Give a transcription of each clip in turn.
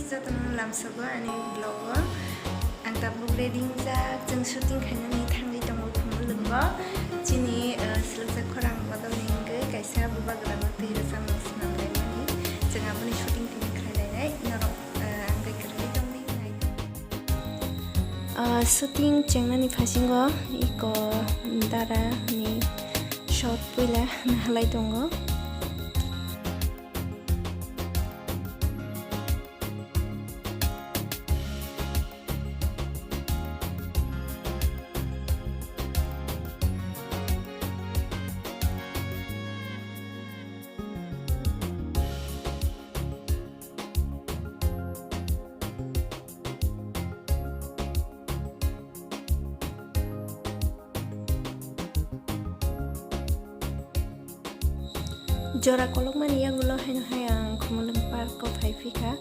जादों लामसोबो आंनि ब्लगो आं दाबो रेडिं जा जों शुटिं खालामनानै थांनाय दङ खुमु लोंबो दिनै सिलसा खरां बादावनिंगै गायसा बुबा गोलाबो दै रोजा मोसनांलाय मानि जोंहा बुनि शुटिं टिम खालायनाय नरम आं गैखोरनाय दंनि शुटिं जेंनानि फासिंगो इको दारानि शट पयला नालाय दङ Jora kolok mani yang gulo hen hayang kumulung park ko phai phika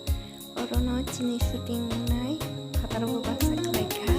orono chini shooting nai khataro baksa khlaika